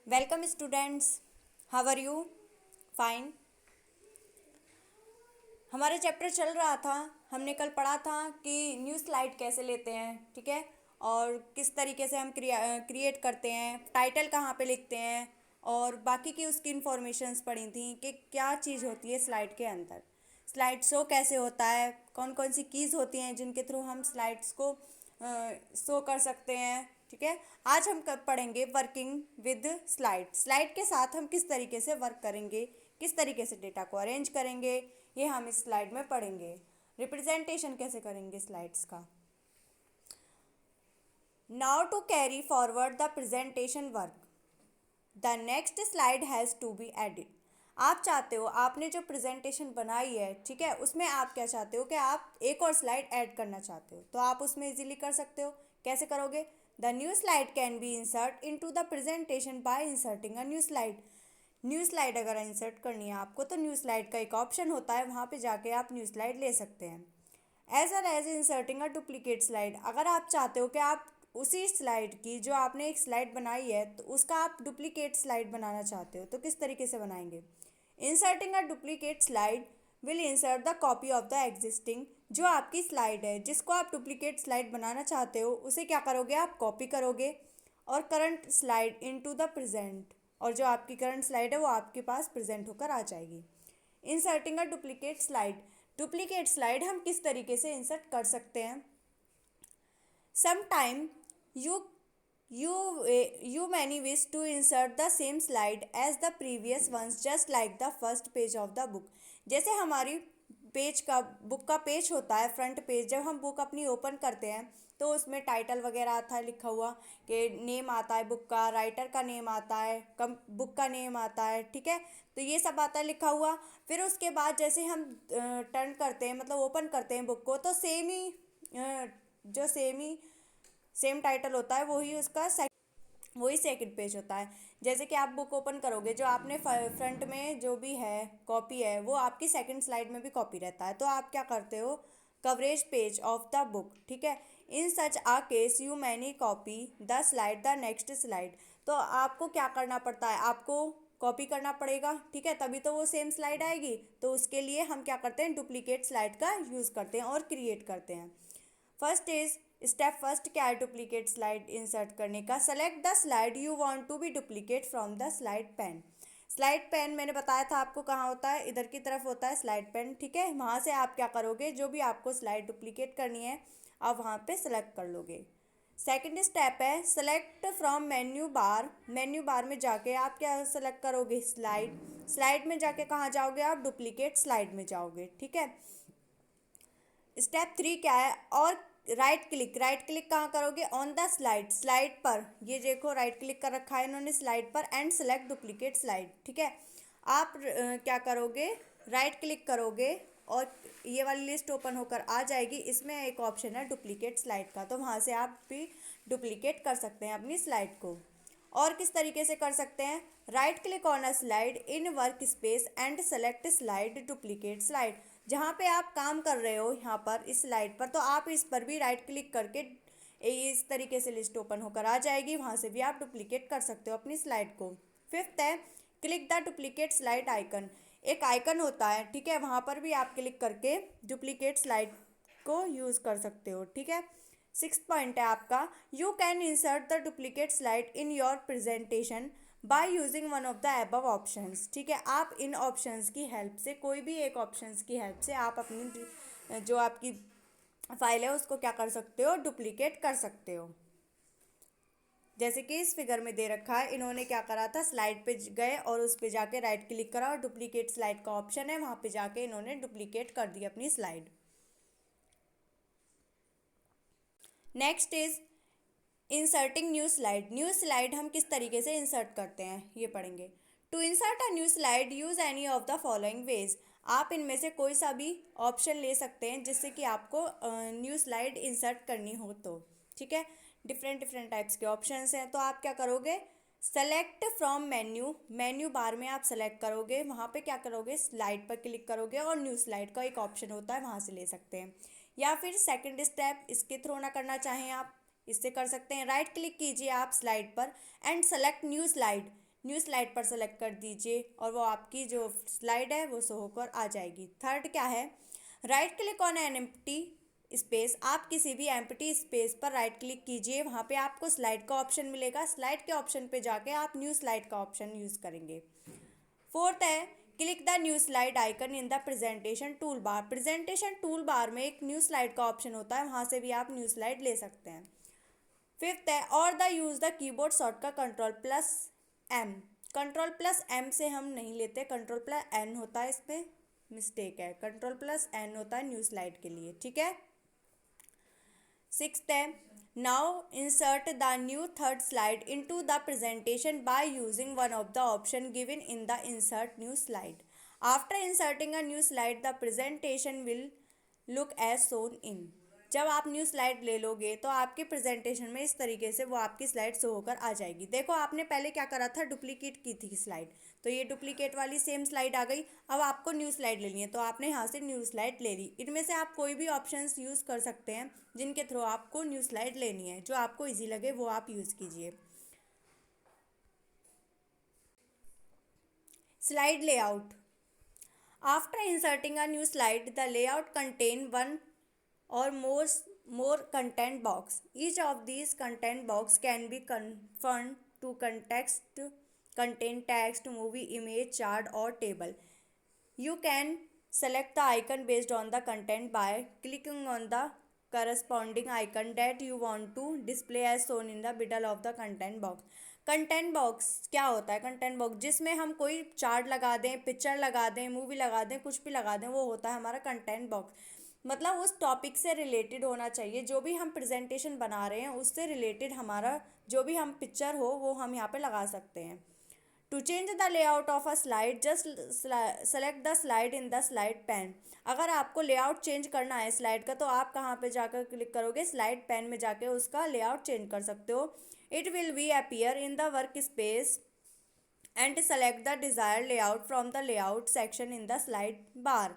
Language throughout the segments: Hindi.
Welcome students, how are you? Fine. हमारा चैप्टर चल रहा था। हमने कल पढ़ा था कि न्यू स्लाइड कैसे लेते हैं, ठीक है, और किस तरीके से हम क्रिएट करते हैं, टाइटल कहाँ पे लिखते हैं, और बाकी की उसकी इन्फॉर्मेशंस पढ़ी थी कि क्या चीज़ होती है स्लाइड के अंदर, स्लाइड शो कैसे होता है, कौन कौन सी कीज़ होती हैं जिनके थ्रू हम स्लाइड्स को शो कर सकते हैं, ठीक है। आज हम पढ़ेंगे वर्किंग विद स्लाइड। स्लाइड के साथ हम किस तरीके से वर्क करेंगे, किस तरीके से डेटा को अरेंज करेंगे, ये हम इस स्लाइड में पढ़ेंगे। रिप्रेजेंटेशन कैसे करेंगे स्लाइड्स का। Now to carry forward the presentation work, the next slide has to be edit. आप चाहते हो, आपने जो प्रेजेंटेशन बनाई है, ठीक है, उसमें आप क्या चाहते हो कि आप एक और स्लाइड ऐड करना चाहते हो, तो आप उसमें इजीली कर सकते हो। कैसे करोगे? The new slide can be insert into the presentation bye inserting a new slide. New slide अगर इंसर्ट करनी है आपको, तो न्यू स्लाइड का एक ऑप्शन होता है, वहाँ पे जाके आप न्यू स्लाइड ले सकते हैं। As well as inserting a duplicate slide. अगर आप चाहते हो कि आप उसी स्लाइड की, जो आपने एक स्लाइड बनाई है, तो उसका आप डुप्लीकेट स्लाइड बनाना चाहते हो, तो किस तरीके से बनाएंगे? Inserting a duplicate slide will insert the copy of the existing. जो आपकी स्लाइड है, जिसको आप डुप्लीकेट स्लाइड बनाना चाहते हो, उसे क्या करोगे? आप कॉपी करोगे और current slide into the present, और जो आपकी करंट स्लाइड है वो आपके पास प्रेजेंट होकर आ जाएगी। Inserting a duplicate slide. Duplicate slide हम किस तरीके से इंसर्ट कर सकते हैं? Sometime you you you many wish to insert the same slide as the previous ones, just like the first page of the book। जैसे हमारी पेज का, बुक का पेज होता है, फ्रंट पेज, जब हम बुक अपनी ओपन करते हैं तो उसमें टाइटल वगैरह आता है, लिखा हुआ कि नेम आता है बुक का, राइटर का नेम आता है, कम बुक का नेम आता है, ठीक है, तो ये सब आता है लिखा हुआ। फिर उसके बाद जैसे हम टर्न करते हैं, मतलब ओपन करते हैं बुक को, तो सेम ही जो सेम टाइटल होता है, वही सेकंड पेज होता है। जैसे कि आप बुक ओपन करोगे, जो आपने फ्रंट में जो भी है कॉपी है, वो आपकी सेकंड स्लाइड में भी कॉपी रहता है, तो आप क्या करते हो? Coverage page of the book, ठीक है। In such a case you many copy the slide the next slide. तो आपको क्या करना पड़ता है? आपको कॉपी करना पड़ेगा, ठीक है, तभी तो वो सेम स्लाइड आएगी। तो उसके लिए हम क्या करते हैं? डुप्लीकेट स्लाइड का यूज़ करते हैं और क्रिएट करते हैं। फर्स्ट इज स्टेप फर्स्ट क्या है डुप्लीकेट स्लाइड इंसर्ट करने का? Select the slide you want to be duplicate from the slide pane. Slide pane मैंने बताया था आपको कहाँ होता है, इधर की तरफ होता है स्लाइड पेन, ठीक है। वहाँ से आप क्या करोगे? जो भी आपको स्लाइड डुप्लीकेट करनी है, आप वहाँ पे सेलेक्ट कर लोगे। सेकंड स्टेप है select from menu bar. Menu bar में जाके आप क्या सेलेक्ट करोगे? स्लाइड। स्लाइड में जाके कहाँ जाओगे? आप डुप्लीकेट स्लाइड में जाओगे, ठीक है। स्टेप थ्री क्या है? और राइट क्लिक। राइट क्लिक कहाँ करोगे? ऑन द स्लाइड, स्लाइड पर। ये देखो राइट क्लिक कर रखा है इन्होंने स्लाइड पर, एंड सेलेक्ट डुप्लीकेट स्लाइड, ठीक है। आप क्या करोगे? राइट क्लिक करोगे और ये वाली लिस्ट ओपन होकर आ जाएगी। इसमें एक ऑप्शन है डुप्लीकेट स्लाइड का, तो वहाँ से आप भी डुप्लीकेट कर सकते हैं अपनी स्लाइड को। और किस तरीके से कर सकते हैं? Right click on a slide in work space and select slide duplicate slide. जहाँ पे आप काम कर रहे हो, यहाँ पर इस स्लाइड पर, तो आप इस पर भी राइट क्लिक करके इस तरीके से लिस्ट ओपन होकर आ जाएगी, वहाँ से भी आप डुप्लीकेट कर सकते हो अपनी स्लाइड को। फिफ्थ है click the duplicate slide icon. एक आइकन होता है, ठीक है, वहाँ पर भी आप क्लिक करके डुप्लीकेट स्लाइड को यूज़ कर सकते हो, ठीक है। सिक्स पॉइंट है आपका, you can insert the duplicate slide in your presentation by using one of the above options. ठीक है, आप इन ऑप्शंस की हेल्प से, कोई भी एक ऑप्शंस की हेल्प से आप अपनी जो आपकी फाइल है उसको क्या कर सकते हो? डुप्लीकेट कर सकते हो। जैसे कि इस फिगर में दे रखा है, इन्होंने क्या करा था? स्लाइड पे गए और उस पे जाके राइट क्लिक करा और डुप्लीकेट स्लाइड का ऑप्शन है, वहाँ पे जाके इन्होंने डुप्लीकेट कर दी अपनी slide. Next is inserting new slide. New slide हम किस तरीके से इंसर्ट करते हैं ये पढ़ेंगे। To insert a new slide use any of the following ways. आप इनमें से कोई सा भी ऑप्शन ले सकते हैं जिससे कि आपको न्यू स्लाइड इंसर्ट करनी हो, तो ठीक है। डिफरेंट डिफरेंट टाइप्स के ऑप्शंस हैं, तो आप क्या करोगे? Select from menu. Menu bar में आप सेलेक्ट करोगे, वहाँ पे क्या करोगे? स्लाइड पर क्लिक करोगे और न्यू स्लाइड का एक ऑप्शन होता है, वहाँ से ले सकते हैं। या फिर सेकंड स्टेप इसके थ्रू ना करना चाहें आप, इससे कर सकते हैं। राइट क्लिक कीजिए आप स्लाइड पर and select new slide. New slide पर सेलेक्ट कर दीजिए और वो आपकी जो स्लाइड है वो शो होकर आ जाएगी। थर्ड क्या है, right click on an empty space. आप किसी भी एम्प्टी स्पेस पर राइट क्लिक कीजिए, वहाँ पे आपको स्लाइड का ऑप्शन मिलेगा, स्लाइड के ऑप्शन पे जाके आप न्यू स्लाइड का ऑप्शन यूज़ करेंगे। फोर्थ है, click the new slide icon in the presentation tool bar. Presentation tool bar में एक न्यू स्लाइड का ऑप्शन होता है, वहाँ से भी आप न्यू स्लाइड ले सकते हैं। फिफ्थ है, और the use the keyboard shortcut control plus M. Control plus M से हम नहीं लेते, कंट्रोल प्लस एन होता है, इसमें मिस्टेक है, कंट्रोल प्लस एन होता है न्यू स्लाइड के लिए, ठीक है। सिक्स्थ है, now insert the new third slide into the presentation by using one of the option given in the insert new slide. After inserting a new slide the presentation will look as shown in. जब आप न्यू स्लाइड ले लोगे तो आपकी प्रेजेंटेशन में इस तरीके से वो आपकी स्लाइड शो होकर आ जाएगी। देखो आपने पहले क्या करा था, डुप्लीकेट की थी स्लाइड, तो ये डुप्लीकेट वाली सेम स्लाइड आ गई। अब आपको न्यू स्लाइड लेनी है तो आपने यहाँ से न्यू स्लाइड ले ली। इनमें से आप कोई भी ऑप्शंस यूज़ कर सकते हैं जिनके थ्रू आपको न्यू स्लाइड लेनी है, जो आपको ईजी लगे वो आप यूज़ कीजिए। Slide layout. After inserting a new slide, the layout contain one or more content box. Each of these content box can be confined to context, contain text, movie, image, chart or table. You can select the icon based on the content by clicking on the corresponding icon that you want to display as shown in the middle of the content box. Content box क्या होता है, कंटेंट बॉक्स जिसमें हम कोई चार्ट लगा दें, पिक्चर लगा दें, मूवी लगा दें, कुछ भी लगा दें, वो होता है हमारा कंटेंट बॉक्स। मतलब उस टॉपिक से रिलेटेड होना चाहिए, जो भी हम प्रेजेंटेशन बना रहे हैं उससे रिलेटेड हमारा जो भी हम पिक्चर हो वो हम यहाँ पे लगा सकते हैं। To change the layout of a slide just select the slide in the slide pane. अगर आपको लेआउट चेंज करना है स्लाइड का तो आप कहाँ पे जाकर क्लिक करोगे, स्लाइड पैन में जाके उसका लेआउट चेंज कर सकते हो। It will be appear in the work space and select the desired layout from the layout section in the slide bar.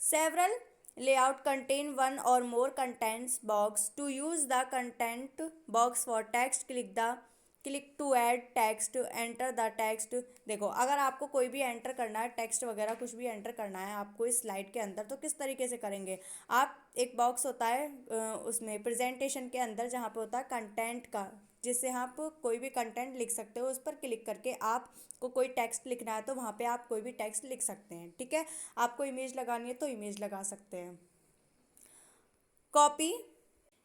Several layout contain one or more contents box. To use the content box for text, click to add text, enter the text। देखो अगर आपको कोई भी एंटर करना है, टेक्स्ट वगैरह कुछ भी एंटर करना है आपको इस स्लाइड के अंदर, तो किस तरीके से करेंगे आप, एक बॉक्स होता है उसमें प्रेजेंटेशन के अंदर जहाँ पे होता है कंटेंट का, जिससे आप कोई भी कंटेंट लिख सकते हो, उस पर क्लिक करके आपको कोई टेक्स्ट लिखना है तो वहाँ पे आप कोई भी टेक्स्ट लिख सकते हैं, ठीक है। आपको इमेज लगानी है तो इमेज लगा सकते हैं। कॉपी।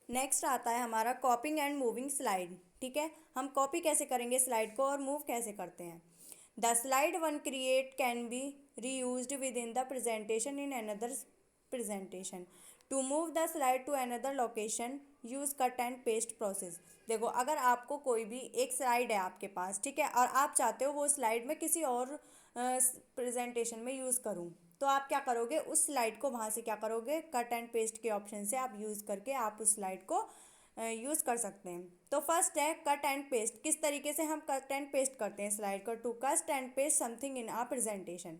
नेक्स्ट आता है हमारा कॉपिंग एंड मूविंग स्लाइड, ठीक है। हम कॉपी कैसे करेंगे स्लाइड को और मूव कैसे करते हैं। The slide one create can be reused within the presentation in another presentation. To move the slide to another location use cut and paste process. देखो अगर आपको कोई भी एक स्लाइड है आपके पास, ठीक है, और आप चाहते हो वो स्लाइड में किसी और प्रेजेंटेशन में यूज़ करूँ, तो आप क्या करोगे, उस स्लाइड को वहाँ से क्या करोगे, कट एंड पेस्ट के ऑप्शन से आप यूज़ करके आप उस स्लाइड को यूज़ कर सकते हैं। तो फर्स्ट है कट एंड पेस्ट। किस तरीके से हम कट एंड पेस्ट करते हैं स्लाइड को, to cut and paste something in a presentation.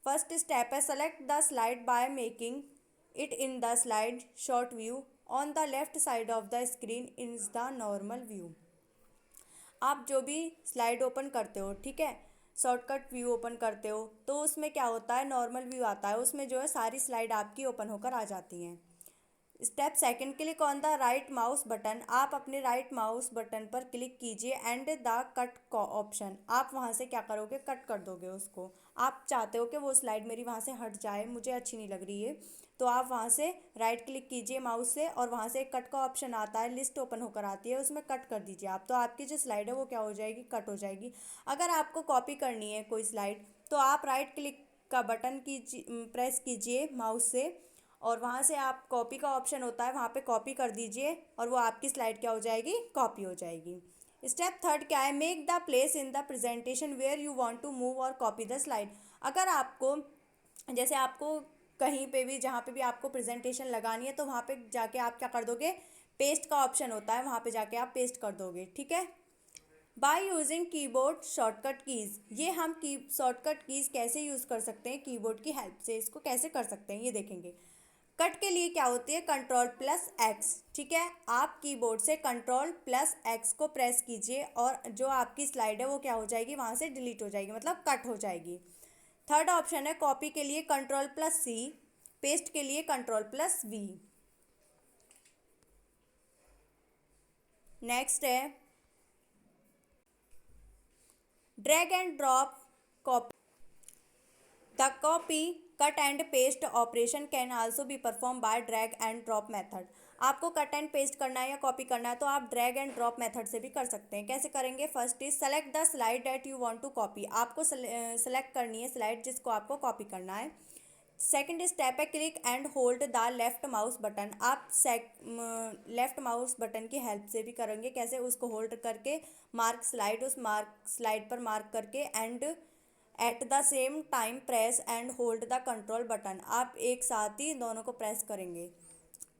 First step है select the slide by making it in the slide sorter view on the left side of the screen is the normal view. आप जो भी स्लाइड ओपन करते हो, ठीक है, शॉर्टकट व्यू ओपन करते हो तो उसमें क्या होता है, नॉर्मल व्यू आता है, उसमें जो है सारी स्लाइड आपकी ओपन होकर आ जाती हैं। Step second, click on the right mouse button. आप अपने राइट माउस बटन पर क्लिक कीजिए एंड द कट ऑप्शन। आप वहाँ से क्या करोगे, कट कर दोगे उसको। आप चाहते हो कि वो स्लाइड मेरी वहाँ से हट जाए, मुझे अच्छी नहीं लग रही है, तो आप वहाँ से राइट क्लिक कीजिए माउस से और वहाँ से एक कट का ऑप्शन आता है, लिस्ट ओपन होकर आती है, उसमें कट कर दीजिए आप, तो आपकी जो स्लाइड है वो क्या हो जाएगी, कट हो जाएगी। अगर आपको कॉपी करनी है कोई स्लाइड तो आप राइट क्लिक का बटन प्रेस कीजिए माउस से और वहाँ से आप कॉपी का ऑप्शन होता है, वहाँ पे कॉपी कर दीजिए और वो आपकी स्लाइड क्या हो जाएगी, कॉपी हो जाएगी। स्टेप थर्ड क्या है, make the place in the presentation where you want to move और कॉपी द स्लाइड। अगर आपको जैसे आपको कहीं पे भी जहाँ पे भी आपको प्रेजेंटेशन लगानी है तो वहाँ पे जाके आप क्या कर दोगे, पेस्ट का ऑप्शन होता है, वहाँ पे जाके आप पेस्ट कर दोगे, ठीक है। By using keyboard shortcut keys. ये हम शॉर्टकट कीज़ कैसे यूज़ कर सकते हैं कीबोर्ड की हेल्प से, इसको कैसे कर सकते हैं ये देखेंगे। कट के लिए क्या होती है, कंट्रोल प्लस एक्स। ठीक है, आप कीबोर्ड से कंट्रोल प्लस एक्स को प्रेस कीजिए और जो आपकी स्लाइड है वो क्या हो जाएगी, वहाँ से डिलीट हो जाएगी, मतलब कट हो जाएगी। थर्ड ऑप्शन है कॉपी के लिए कंट्रोल प्लस सी, पेस्ट के लिए कंट्रोल प्लस वी। नेक्स्ट है drag and drop copy. The copy cut and paste operation can also be perform by drag and drop method. आपको कट एंड पेस्ट करना है या कॉपी करना है तो आप ड्रैग एंड ड्रॉप मेथड से भी कर सकते हैं। कैसे करेंगे, first is select the slide that you want to copy. आपको सेलेक्ट करनी है स्लाइड जिसको आपको कॉपी करना है। सेकेंड स्टेप है click and hold the left mouse button. आप लेफ्ट माउस बटन की हेल्प से भी करेंगे। कैसे, उसको होल्ड करके मार्क स्लाइड, उस मार्क स्लाइड पर मार्क करके and at the same time press and hold the control button. आप एक साथ ही दोनों को प्रेस करेंगे।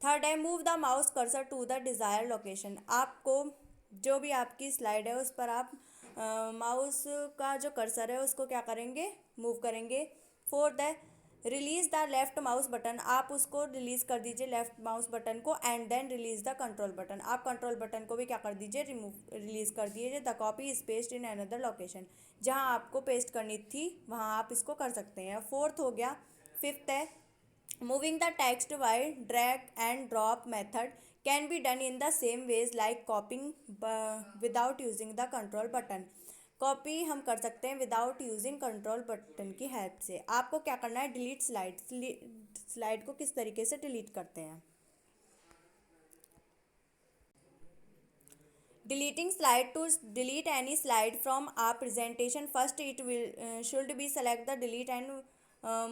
थर्ड है move the mouse cursor to the desired location. आपको जो भी आपकी स्लाइड है उस पर आप माउस का जो कर्सर है उसको क्या करेंगे, मूव करेंगे। फोर्थ है release the left mouse button. आप उसको रिलीज कर दीजिए लेफ्ट माउस बटन को and then release the control button. आप कंट्रोल बटन को भी क्या कर दीजिए, रिमूव रिलीज कर दीजिए। The copy is paste in another location. जहां आपको पेस्ट करनी थी वहां आप इसको कर सकते हैं। फोर्थ हो गया। फिफ्थ है moving the text by drag and drop method can be done in the same ways like copying without using the control button। Copy हम कर सकते हैं विदाउट यूजिंग कंट्रोल बटन की हेल्प से। आपको क्या करना है, डिलीट स्लाइड। स्लाइड को किस तरीके से डिलीट करते हैं, deleting slide. To delete any slide from a presentation first it will should be select the delete and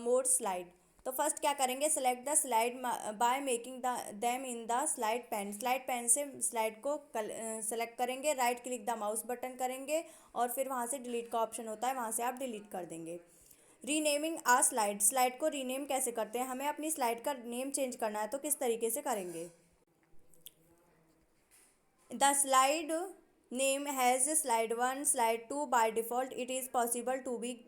more slide. तो फर्स्ट क्या करेंगे, select the slide by making the them in the slide pane. Slide pane से स्लाइड को सेलेक्ट करेंगे, right click the mouse button करेंगे और फिर वहाँ से डिलीट का ऑप्शन होता है, वहाँ से आप डिलीट कर देंगे। रीनेमिंग आ स्लाइड। स्लाइड को रीनेम कैसे करते हैं, हमें अपनी स्लाइड का नेम चेंज करना है तो किस तरीके से करेंगे। The slide name has slide one slide two by default it is possible to be.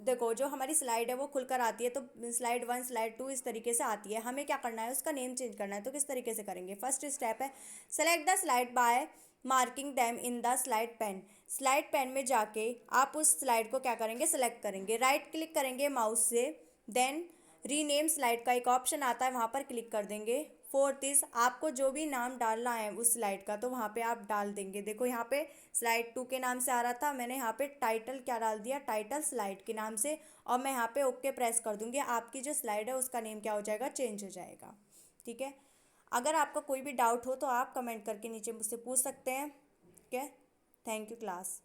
देखो जो हमारी स्लाइड है वो खुलकर आती है तो स्लाइड वन स्लाइड टू इस तरीके से आती है। हमें क्या करना है, उसका नेम चेंज करना है तो किस तरीके से करेंगे। फर्स्ट स्टेप है select the slide by marking them in the slide pane. Slide pane में जाके आप उस स्लाइड को क्या करेंगे, सेलेक्ट करेंगे, राइट क्लिक करेंगे माउस से, देन रीनेम स्लाइड का एक ऑप्शन आता है वहाँ पर क्लिक कर देंगे। फोर्थ इज आपको जो भी नाम डालना है उस स्लाइड का तो वहाँ पे आप डाल देंगे। देखो यहाँ पे स्लाइड 2 के नाम से आ रहा था, मैंने यहाँ पे टाइटल क्या डाल दिया, टाइटल स्लाइड के नाम से, और मैं यहाँ पे ओके प्रेस कर दूँगी। आपकी जो स्लाइड है उसका नेम क्या हो जाएगा, चेंज हो जाएगा। ठीक है, अगर आपका कोई भी डाउट हो तो आप कमेंट करके नीचे मुझसे पूछ सकते हैं। ठीक है, थैंक यू क्लास।